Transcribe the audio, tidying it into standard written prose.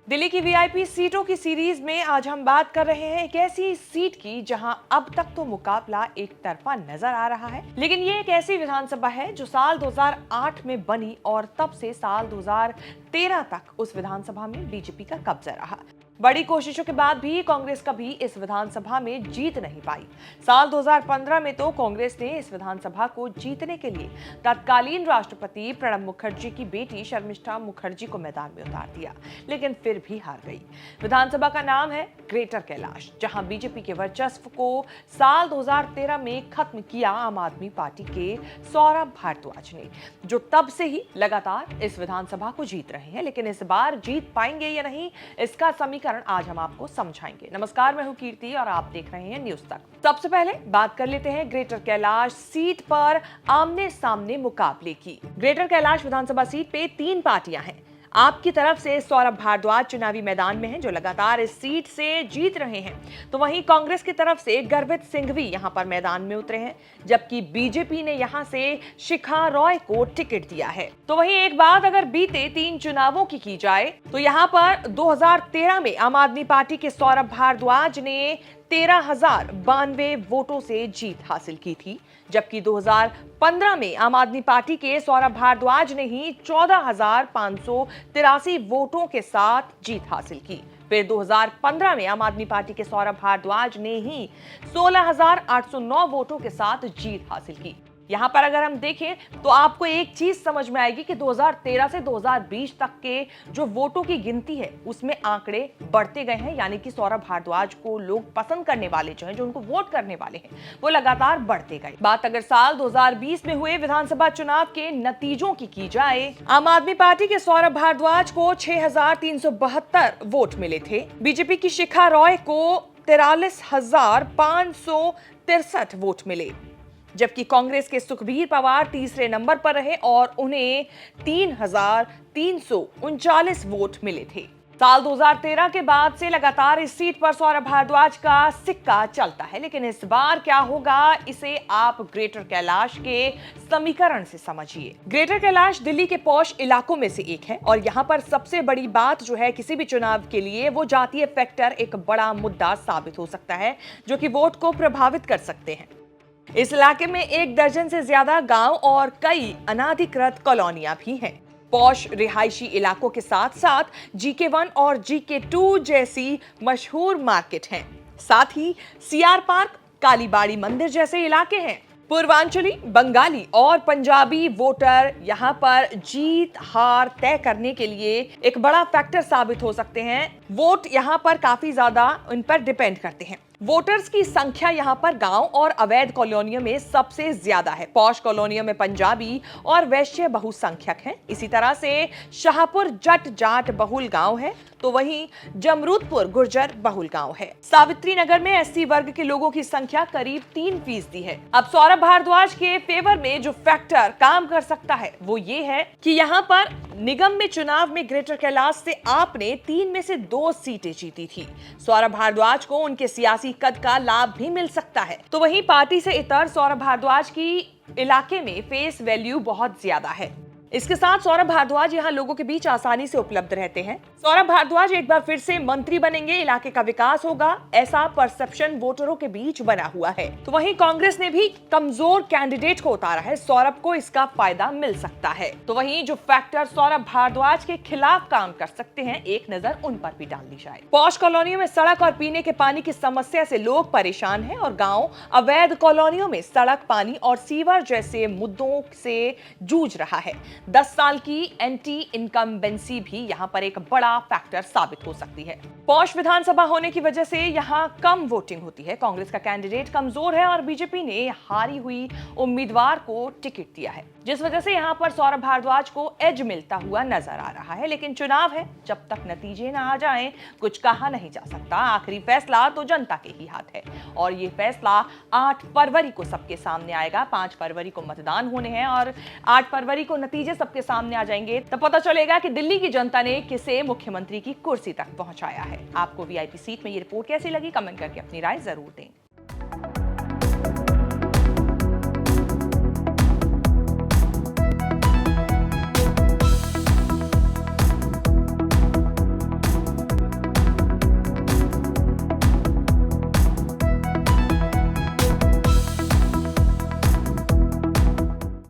दिल्ली की वीआईपी सीटों की सीरीज में आज हम बात कर रहे हैं एक ऐसी सीट की जहां अब तक तो मुकाबला एक तरफा नजर आ रहा है, लेकिन ये एक ऐसी विधानसभा है जो साल 2008 में बनी और तब से साल 2013 तक उस विधानसभा में बीजेपी का कब्जा रहा। बड़ी कोशिशों के बाद भी कांग्रेस कभी इस विधानसभा में जीत नहीं पाई। साल 2015 में तो कांग्रेस ने इस विधानसभा को जीतने के लिए तत्कालीन राष्ट्रपति प्रणब मुखर्जी की बेटी शर्मिष्ठा मुखर्जी को मैदान में उतार दिया, लेकिन फिर भी हार गई। विधानसभा का नाम है ग्रेटर कैलाश, जहां बीजेपी के वर्चस्व को साल 2013 में खत्म किया आम आदमी पार्टी के सौरभ भारद्वाज ने, जो तब से ही लगातार इस विधानसभा को जीत रहे हैं। लेकिन इस बार जीत पाएंगे या नहीं, इसका समीकरण आज हम आपको समझाएंगे। नमस्कार, मैं हूं कीर्ति और आप देख रहे हैं न्यूज तक। सबसे पहले बात कर लेते हैं ग्रेटर कैलाश सीट पर आमने सामने मुकाबले की। ग्रेटर कैलाश विधानसभा सीट पे 3 पार्टियां हैं। आपकी तरफ से सौरभ भारद्वाज चुनावी मैदान में हैं, जो लगातार इस सीट से जीत रहे हैं, तो वहीं कांग्रेस की तरफ से गर्वित सिंघवी यहां पर मैदान में उतरे हैं, जबकि बीजेपी ने यहां से शिखा रॉय को टिकट दिया है। तो वहीं एक बात अगर बीते 3 चुनावों की जाए तो यहां पर 2013 में आम आदमी पार्टी के सौरभ भारद्वाज ने 13,092 वोटों से जीत हासिल की थी, जबकि 2015 में आम आदमी पार्टी के सौरभ भारद्वाज ने ही 14,583 वोटों के साथ जीत हासिल की। फिर 2015 में आम आदमी पार्टी के सौरभ भारद्वाज ने ही 16,809 वोटों के साथ जीत हासिल की। यहां पर अगर हम देखें तो आपको एक चीज समझ में आएगी कि 2013 से 2020 तक के जो वोटों की गिनती है उसमें आंकड़े बढ़ते गए हैं, यानी कि सौरभ भारद्वाज को लोग पसंद करने वाले जो हैं, जो उनको वोट करने वाले हैं, वो लगातार बढ़ते गए। बात अगर साल 2020 में हुए विधानसभा चुनाव के नतीजों की जाए, आम आदमी पार्टी के सौरभ भारद्वाज को 6,372 वोट मिले थे। बीजेपी की शिखा रॉय को 43,563 वोट मिले, जबकि कांग्रेस के सुखबीर पवार तीसरे नंबर पर रहे और उन्हें 3,339 वोट मिले थे। साल 2013 के बाद से लगातार इस सीट पर सौरभ भारद्वाज का सिक्का चलता है, लेकिन इस बार क्या होगा, इसे आप ग्रेटर कैलाश के समीकरण से समझिए। ग्रेटर कैलाश दिल्ली के पॉश इलाकों में से एक है और यहाँ पर सबसे बड़ी बात जो है किसी भी चुनाव के लिए, वो जातीय फैक्टर एक बड़ा मुद्दा साबित हो सकता है, जो कि वोट को प्रभावित कर सकते हैं। इस इलाके में 1 दर्जन से ज्यादा गांव और कई अनाधिकृत कॉलोनियां भी हैं। पॉश रिहायशी इलाकों के साथ साथ GK1 और GK2 जैसी मशहूर मार्केट हैं। साथ ही CR पार्क, कालीबाड़ी मंदिर जैसे इलाके हैं। पूर्वांचली, बंगाली और पंजाबी वोटर यहां पर जीत हार तय करने के लिए एक बड़ा फैक्टर साबित हो सकते हैं। वोट यहां पर काफी ज्यादा उन पर डिपेंड करते हैं। वोटर्स की संख्या यहां पर गांव और अवैध कॉलोनियों में सबसे ज्यादा है। पॉश कॉलोनियों में पंजाबी और वैश्य बहुसंख्यक हैं। इसी तरह से शाहपुर जट जाट बहुल गांव है, तो वहीं जमरूदपुर गुर्जर बहुल गांव है। सावित्री नगर में SC वर्ग के लोगों की संख्या करीब 3% है। अब सौरभ भारद्वाज के फेवर में जो फैक्टर काम कर सकता है वो ये है कि यहाँ पर निगम में चुनाव में ग्रेटर कैलाश से आपने 3 में से 2 सीटें जीती थी। सौरभ भारद्वाज को उनके सियासी कद का लाभ भी मिल सकता है। तो वहीं पार्टी से इतर सौरभ भारद्वाज की इलाके में फेस वैल्यू बहुत ज्यादा है। इसके साथ सौरभ भारद्वाज यहाँ लोगों के बीच आसानी से उपलब्ध रहते हैं। सौरभ भारद्वाज एक बार फिर से मंत्री बनेंगे, इलाके का विकास होगा, ऐसा परसेप्शन वोटरों के बीच बना हुआ है। तो वहीं कांग्रेस ने भी कमजोर कैंडिडेट को उतारा है, सौरभ को इसका फायदा मिल सकता है। तो वहीं जो फैक्टर सौरभ भारद्वाज के खिलाफ काम कर सकते हैं, एक नजर उन पर भी डाल दी जाए। पॉश कॉलोनियों में सड़क और पीने के पानी की समस्या से लोग परेशान हैं और गाँव अवैध कॉलोनियों में सड़क, पानी और सीवर जैसे मुद्दों से जूझ रहा है। 10 साल की एंटी इनकम्बेंसी भी यहां पर एक बड़ा फैक्टर साबित हो सकती है। पॉश विधानसभा होने की वजह से यहां कम वोटिंग होती है। कांग्रेस का कैंडिडेट कमजोर है और बीजेपी ने हारी हुई उम्मीदवार को टिकट दिया है, जिस वजह से यहां पर सौरभ भारद्वाज को एज मिलता हुआ नजर आ रहा है। लेकिन चुनाव है, जब तक नतीजे ना आ जाएं, कुछ कहा नहीं जा सकता। आखिरी फैसला तो जनता के ही हाथ है और ये फैसला 8 फरवरी को सबके सामने आएगा। 5 फरवरी को मतदान होने हैं और 8 फरवरी को नतीजे सबके सामने आ जाएंगे, तब पता चलेगा कि दिल्ली की जनता ने किसे मुख्यमंत्री की कुर्सी तक पहुंचाया है। आपको वीआईपी सीट में ये रिपोर्ट कैसी लगी, कमेंट करके अपनी राय जरूर दें।